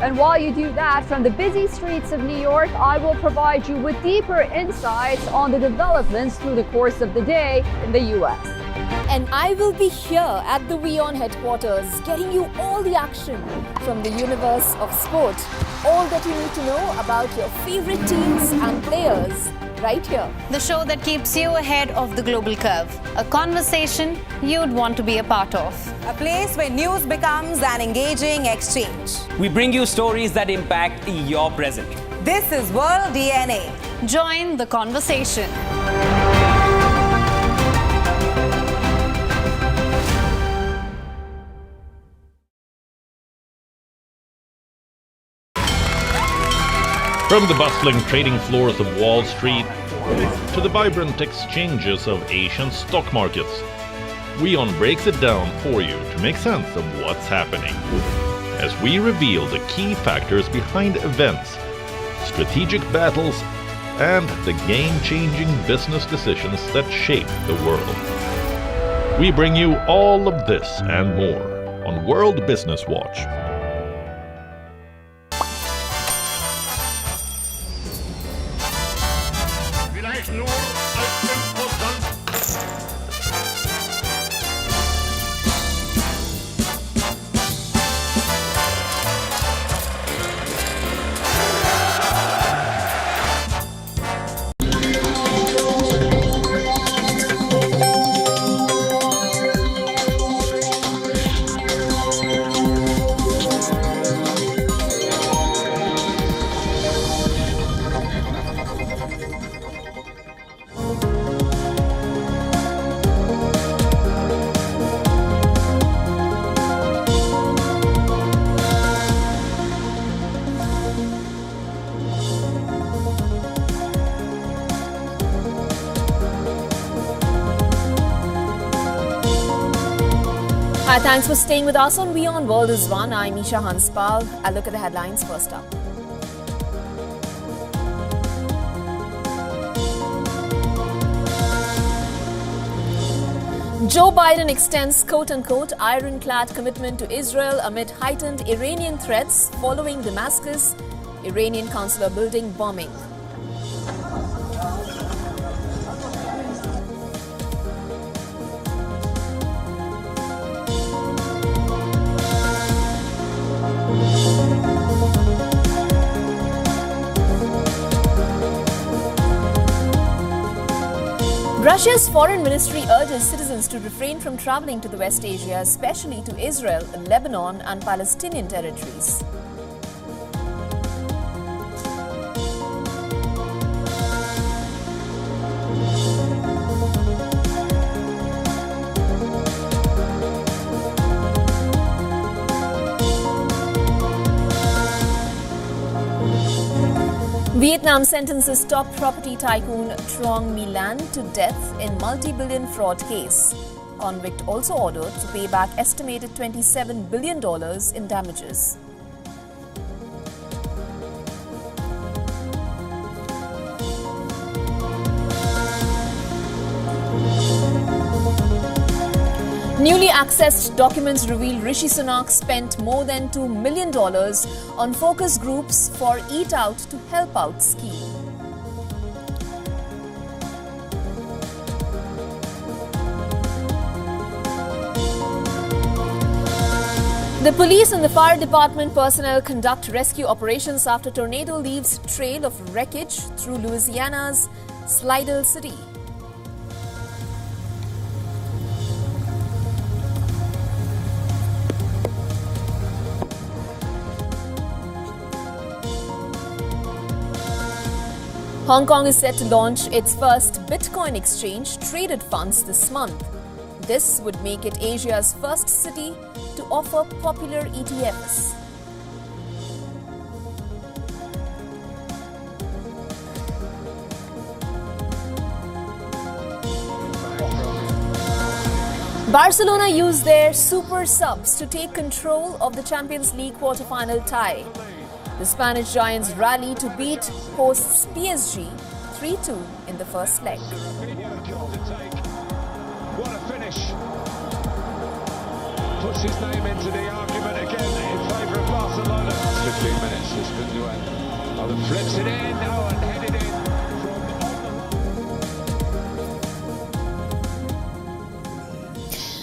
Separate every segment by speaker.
Speaker 1: And while you do that, from the busy streets of New York, I will provide you with deeper insights on the developments through the course of the day in the US. And I will be here at the WION headquarters, getting you all the action from the universe of sport. All that you need to know about your favorite teams and players right here.
Speaker 2: The show that keeps you ahead of the global curve. A conversation you'd want to be a part of.
Speaker 3: A place where news becomes an engaging exchange.
Speaker 4: We bring you stories that impact your present.
Speaker 3: This is World DNA.
Speaker 2: Join the conversation.
Speaker 5: From the bustling trading floors of Wall Street to the vibrant exchanges of Asian stock markets, WION breaks it down for you to make sense of what's happening. As we reveal the key factors behind events, strategic battles, and the game-changing business decisions that shape the world. We bring you all of this and more on World Business Watch.
Speaker 1: Hi, thanks for staying with us on WION World is One. I'm Isha Hanspal. I'll look at the headlines first up. Joe Biden extends quote-unquote ironclad commitment to Israel amid heightened Iranian threats following Damascus Iranian consular building bombing. Russia's foreign ministry urges citizens to refrain from traveling to the West Asia, especially to Israel, Lebanon and Palestinian territories. Vietnam sentences top property tycoon Trong My Lan to death in multi-billion fraud case. Convict also ordered to pay back estimated $27 billion in damages. Newly accessed documents reveal Rishi Sunak spent more than $2 million on focus groups for Eat Out to Help Out scheme. The police and the fire department personnel conduct rescue operations after tornado leaves trail of wreckage through Louisiana's Slidell City. Hong Kong is set to launch its first Bitcoin exchange traded funds this month. This would make it Asia's first city to offer popular ETFs. Barcelona used their super subs to take control of the Champions League quarter-final tie. The Spanish Giants rally to beat hosts PSG 3-2 in the first leg.
Speaker 6: What a finish. Puts his name into the argument again in favour of Barcelona. 2 minutes has been the end. Oh, the flips it in now and headed in.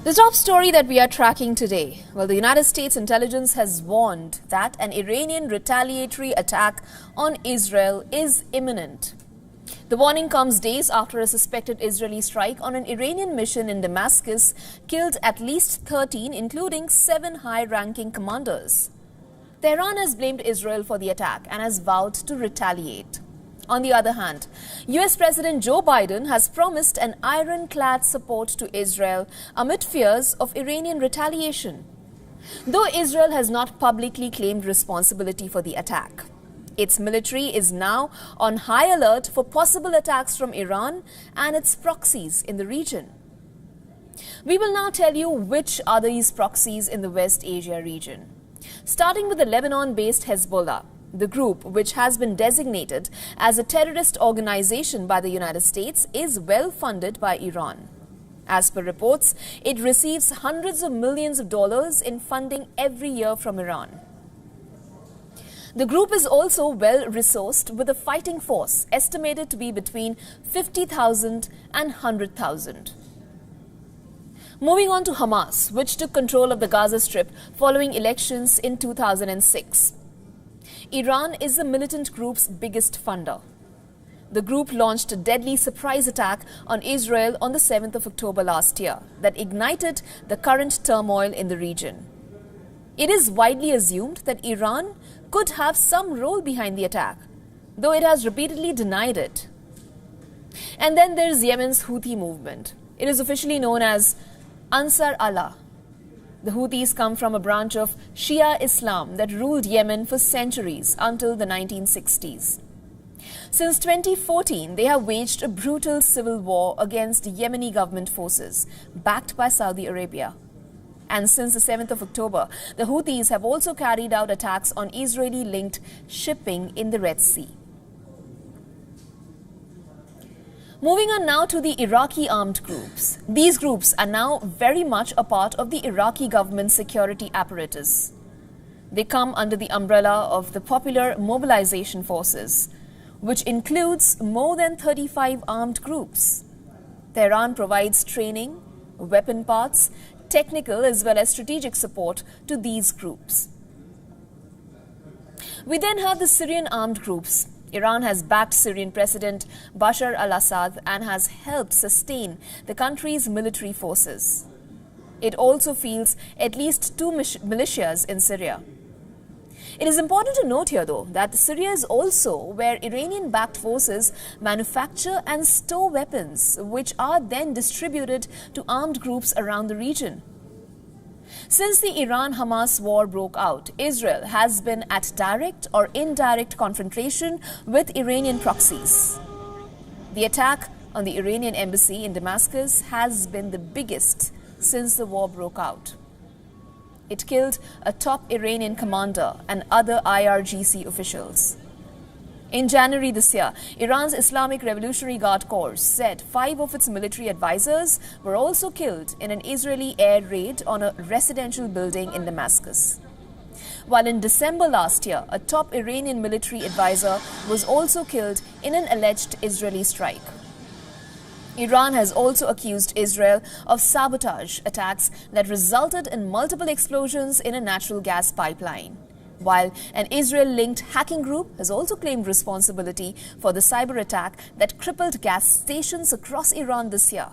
Speaker 7: The top story that we are tracking today. Well, the United States intelligence has warned that an Iranian retaliatory attack on Israel is imminent. The warning comes days after a suspected Israeli strike on an Iranian mission in Damascus killed at least 13, including 7 high-ranking commanders. Tehran has blamed Israel for the attack and has vowed to retaliate. On the other hand, US President Joe Biden has promised an ironclad support to Israel amid fears of Iranian retaliation, though Israel has not publicly claimed responsibility for the attack. Its military is now on high alert for possible attacks from Iran and its proxies in the region. We will now tell you which are these proxies in the West Asia region. Starting with the Lebanon-based Hezbollah, the group, which has been designated as a terrorist organization by the United States, is well funded by Iran. As per reports, it receives hundreds of millions of dollars in funding every year from Iran. The group is also well resourced with a fighting force estimated to be between 50,000 and 100,000. Moving on to Hamas, which took control of the Gaza Strip following elections in 2006. Iran is the militant group's biggest funder. The group launched a deadly surprise attack on Israel on the 7th of October last year that ignited the current turmoil in the region. It is widely assumed that Iran could have some role behind the attack, though it has repeatedly denied it. And then there's Yemen's Houthi movement. It is officially known as Ansar Allah. The Houthis come from a branch of Shia Islam that ruled Yemen for centuries until the 1960s. Since 2014, they have waged a brutal civil war against Yemeni government forces, backed by Saudi Arabia. And since the 7th of October, the Houthis have also carried out attacks on Israeli-linked shipping in the Red Sea. Moving on now to the Iraqi armed groups. These groups are now very much a part of the Iraqi government security apparatus. They come under the umbrella of the Popular Mobilization Forces, which includes more than 35 armed groups. Tehran provides training, weapon parts, technical as well as strategic support to these groups. We then have the Syrian armed groups. Iran has backed Syrian President Bashar al-Assad and has helped sustain the country's military forces. It also fields at least 2 militias in Syria. It is important to note here, though, that Syria is also where Iranian-backed forces manufacture and store weapons, which are then distributed to armed groups around the region. Since the Iran-Hamas war broke out, Israel has been at direct or indirect confrontation with Iranian proxies. The attack on the Iranian embassy in Damascus has been the biggest since the war broke out. It killed a top Iranian commander and other IRGC officials. In January this year, Iran's Islamic Revolutionary Guard Corps said 5 of its military advisors were also killed in an Israeli air raid on a residential building in Damascus. While in December last year, a top Iranian military advisor was also killed in an alleged Israeli strike. Iran has also accused Israel of sabotage attacks that resulted in multiple explosions in a natural gas pipeline, while an Israel-linked hacking group has also claimed responsibility for the cyber attack that crippled gas stations across Iran this year.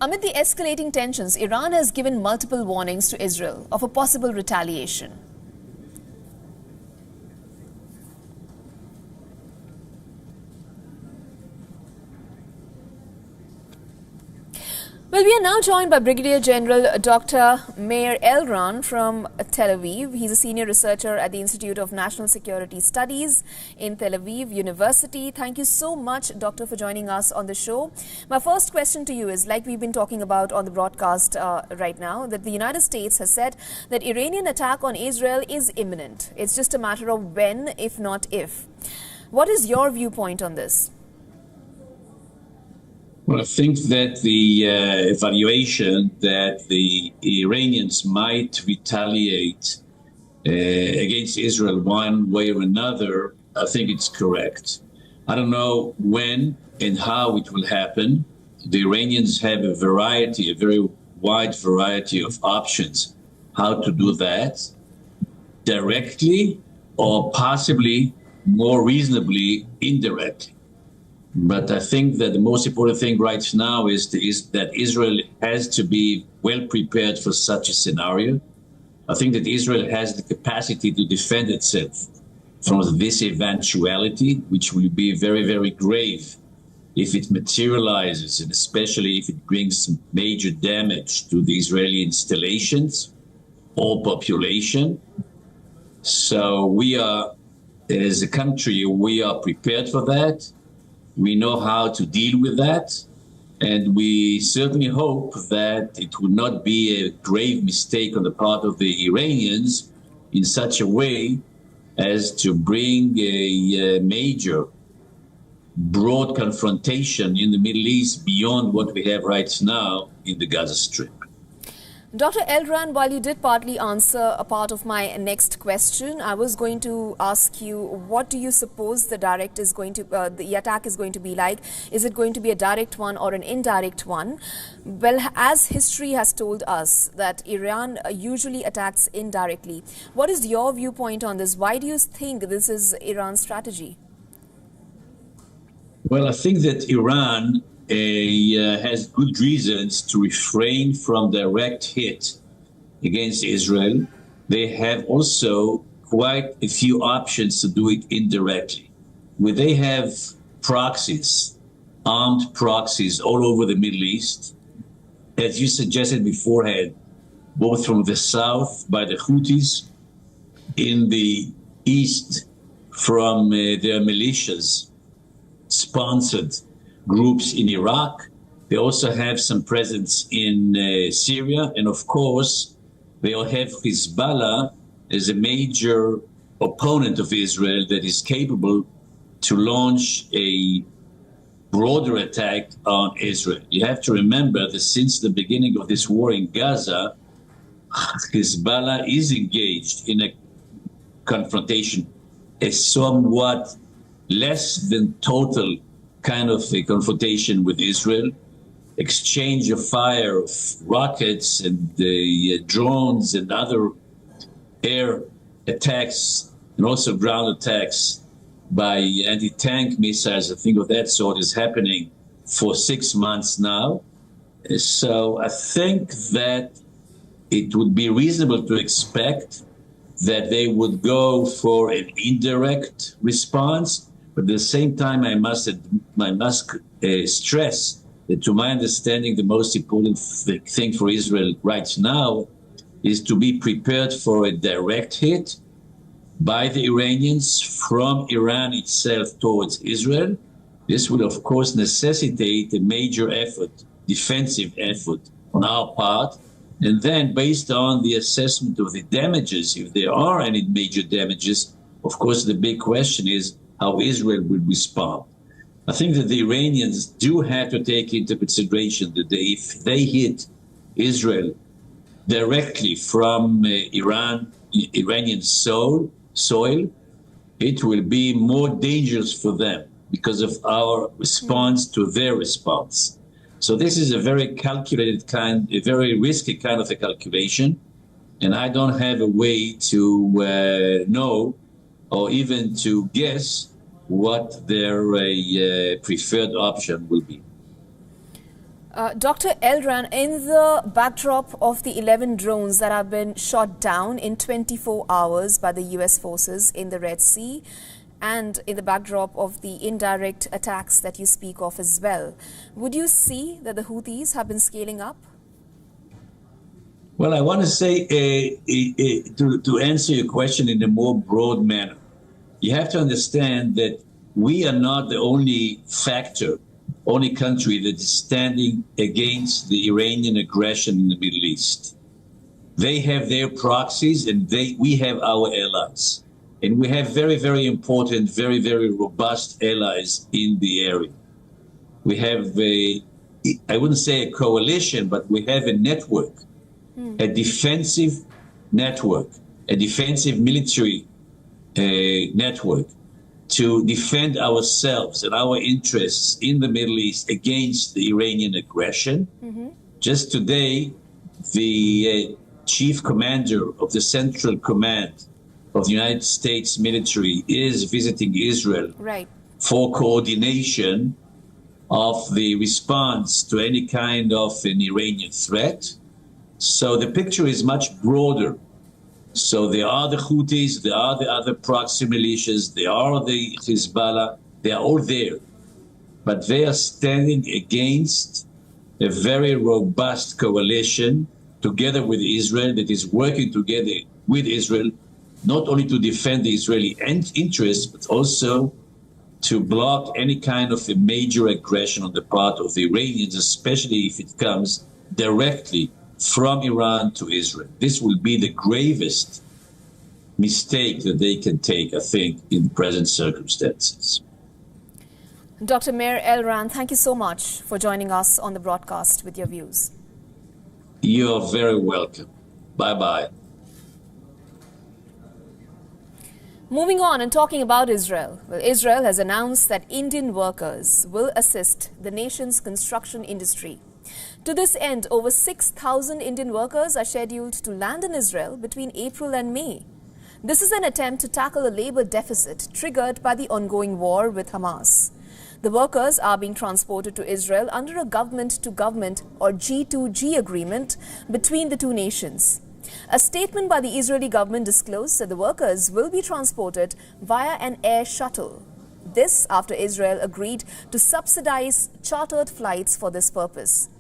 Speaker 7: Amid the escalating tensions, Iran has given multiple warnings to Israel of a possible retaliation. Well, we are now joined by Brigadier General Dr. Meir Elon from Tel Aviv. He's a senior researcher at the Institute of National Security Studies in Tel Aviv University. Thank you so much, Doctor, for joining us on the show. My first question to you is, like we've been talking about on the broadcast right now, that the United States has said that Iranian attack on Israel is imminent. It's just a matter of when, if not if. What is your viewpoint on this?
Speaker 8: Well, I think that the evaluation that the Iranians might retaliate against Israel one way or another, I think it's correct. I don't know when and how it will happen. The Iranians have a very wide variety of options how to do that, directly or possibly more reasonably indirectly. But I think that the most important thing right now is that Israel has to be well prepared for such a scenario. I think that Israel has the capacity to defend itself from this eventuality, which will be very, very grave if it materializes, and especially if it brings major damage to the Israeli installations or population. So we are, as a country, we are prepared for that. We know how to deal with that. And we certainly hope that it would not be a grave mistake on the part of the Iranians in such a way as to bring a major, broad confrontation in the Middle East beyond what we have right now in the Gaza Strip.
Speaker 7: Dr. Elran, while you did partly answer a part of my next question, I was going to ask you, what do you suppose the attack is going to be like? Is it going to be a direct one or an indirect one? Well, as history has told us that Iran usually attacks indirectly. What is your viewpoint on this? Why do you think this is Iran's strategy?
Speaker 8: Well, I think that Iran has good reasons to refrain from direct hit against Israel. They have also quite a few options to do it indirectly. Where they have proxies, armed proxies all over the Middle East, as you suggested beforehand, both from the south by the Houthis, in the east from their militias, sponsored groups in Iraq. They also have some presence in Syria. And of course, they'll have Hezbollah as a major opponent of Israel that is capable to launch a broader attack on Israel. You have to remember that since the beginning of this war in Gaza, Hezbollah is engaged in a confrontation, a somewhat less than total kind of a confrontation with Israel, exchange of fire of rockets and drones and other air attacks and also ground attacks by anti-tank missiles, I think of that sort is happening for 6 months now. So I think that it would be reasonable to expect that they would go for an indirect response. But at the same time, I must stress that, to my understanding, the most important thing for Israel right now is to be prepared for a direct hit by the Iranians from Iran itself towards Israel. This will, of course, necessitate a major effort, defensive effort on our part. And then, based on the assessment of the damages, if there are any major damages, of course, the big question is how Israel will respond. I think that the Iranians do have to take into consideration that if they hit Israel directly from Iranian soil, it will be more dangerous for them because of our response to their response. So this is a very calculated a very risky kind of a calculation, and I don't have a way to know or even to guess what their preferred option will be.
Speaker 7: Dr. Elran, in the backdrop of the 11 drones that have been shot down in 24 hours by the US forces in the Red Sea, and in the backdrop of the indirect attacks that you speak of as well, would you see that the Houthis have been scaling up?
Speaker 8: Well, I want to say, to answer your question in a more broad manner, you have to understand that we are not the only country that is standing against the Iranian aggression in the Middle East. They have their proxies and we have our allies. And we have very, very important, very, very robust allies in the area. We have I wouldn't say a coalition, but we have a network, a defensive network, a defensive military network to defend ourselves and our interests in the Middle East against the Iranian aggression. Just today, the chief commander of the Central Command of the United States military is visiting Israel for coordination of the response to any kind of an Iranian threat. So the picture is much broader. So there are the Houthis, there are the other proxy militias, there are the Hezbollah, they are all there. But they are standing against a very robust coalition together with Israel that is working together with Israel, not only to defend the Israeli interests, but also to block any kind of a major aggression on the part of the Iranians, especially if it comes directly from Iran to Israel. This will be the gravest mistake that they can take, I think, in the present circumstances.
Speaker 7: Dr. Meir Elran, thank you so much for joining us on the broadcast with your views.
Speaker 8: You're very welcome. Bye-bye.
Speaker 7: Moving on and talking about Israel. Well, Israel has announced that Indian workers will assist the nation's construction industry. To this end, over 6,000 Indian workers are scheduled to land in Israel between April and May. This is an attempt to tackle a labor deficit triggered by the ongoing war with Hamas. The workers are being transported to Israel under a government-to-government or G2G agreement between the two nations. A statement by the Israeli government disclosed that the workers will be transported via an air shuttle. This after Israel agreed to subsidize chartered flights for this purpose.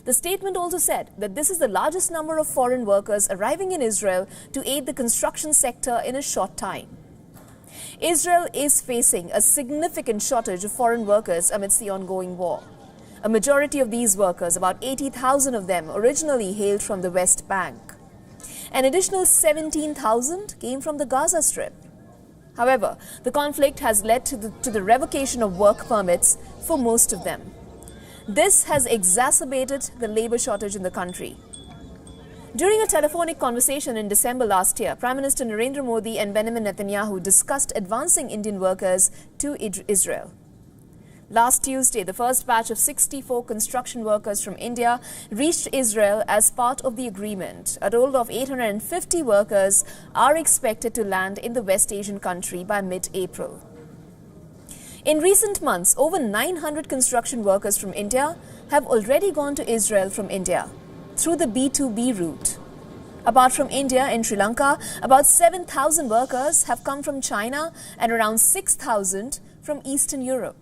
Speaker 7: The statement also said that this is the largest number of foreign workers arriving in Israel to aid the construction sector in a short time. Israel is facing a significant shortage of foreign workers amidst the ongoing war. A majority of these workers, about 80,000 of them, originally hailed from the West Bank. An additional 17,000 came from the Gaza Strip. However, the conflict has led to the revocation of work permits for most of them. This has exacerbated the labor shortage in the country. During a telephonic conversation in December last year, Prime Minister Narendra Modi and Benjamin Netanyahu discussed advancing Indian workers to Israel. Last Tuesday, the first batch of 64 construction workers from India reached Israel as part of the agreement. A total of 850 workers are expected to land in the West Asian country by mid-April. In recent months, over 900 construction workers from India have already gone to Israel from India through the B2B route. Apart from India and Sri Lanka, about 7,000 workers have come from China and around 6,000 from Eastern Europe.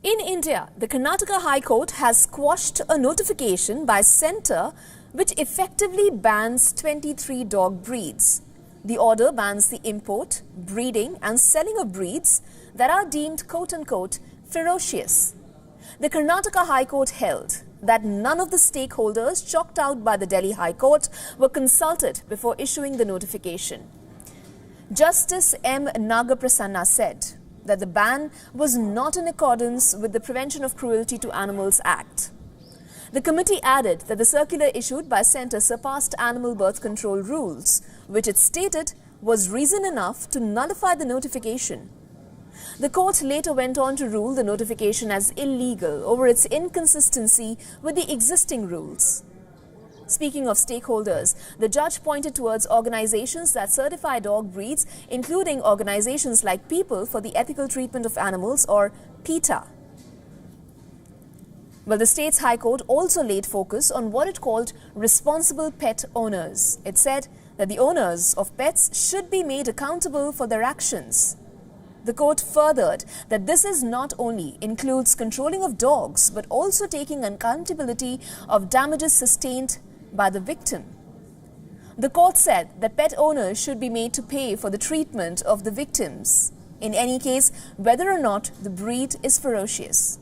Speaker 7: In India, the Karnataka High Court has quashed a notification by Centre which effectively bans 23 dog breeds. The order bans the import, breeding and selling of breeds that are deemed quote-unquote ferocious. The Karnataka High Court held that none of the stakeholders chalked out by the Delhi High Court were consulted before issuing the notification. Justice M. Nagaprasanna said that the ban was not in accordance with the Prevention of Cruelty to Animals Act. The committee added that the circular issued by Centre surpassed animal birth control rules, which it stated was reason enough to nullify the notification. The court later went on to rule the notification as illegal over its inconsistency with the existing rules. Speaking of stakeholders, the judge pointed towards organizations that certify dog breeds, including organizations like People for the Ethical Treatment of Animals, or PETA. Well, the state's High Court also laid focus on what it called responsible pet owners. It said that the owners of pets should be made accountable for their actions. The court furthered that this is not only includes controlling of dogs, but also taking accountability of damages sustained by the victim. The court said that pet owners should be made to pay for the treatment of the victims, in any case, whether or not the breed is ferocious.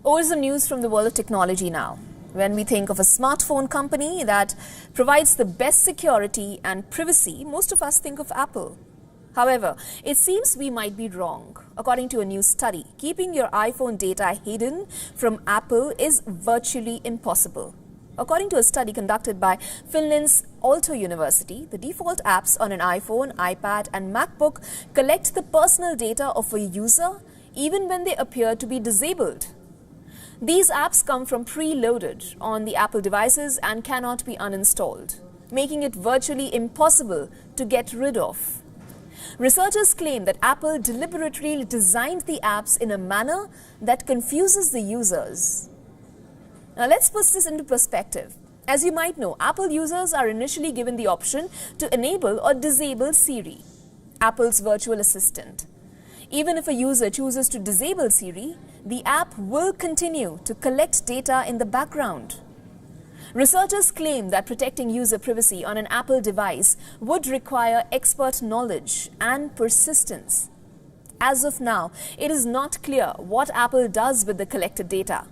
Speaker 7: Over some news from the world of technology now. When we think of a smartphone company that provides the best security and privacy, most of us think of Apple. However, it seems we might be wrong. According to a new study, keeping your iPhone data hidden from Apple is virtually impossible. According to a study conducted by Finland's Aalto University, the default apps on an iPhone, iPad and MacBook collect the personal data of a user even when they appear to be disabled. These apps come from preloaded on the Apple devices and cannot be uninstalled, making it virtually impossible to get rid of. Researchers claim that Apple deliberately designed the apps in a manner that confuses the users. Now let's put this into perspective. As you might know, Apple users are initially given the option to enable or disable Siri, Apple's virtual assistant. Even if a user chooses to disable Siri, the app will continue to collect data in the background. Researchers claim that protecting user privacy on an Apple device would require expert knowledge and persistence. As of now, it is not clear what Apple does with the collected data.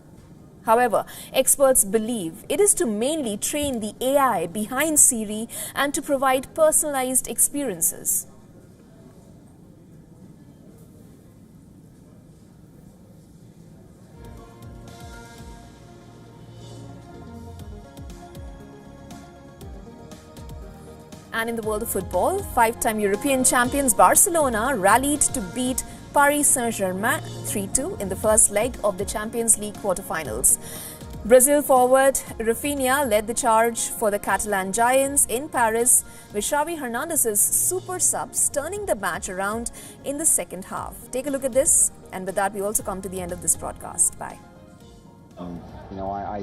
Speaker 7: However, experts believe it is to mainly train the AI behind Siri and to provide personalized experiences. And in the world of football, five-time European champions Barcelona rallied to beat Paris Saint-Germain 3-2 in the first leg of the Champions League quarterfinals. Brazil forward Rafinha led the charge for the Catalan Giants in Paris, with Xavi Hernandez's super subs turning the match around in the second half. Take a look at this, and with that we also come to the end of this broadcast. Bye.
Speaker 9: I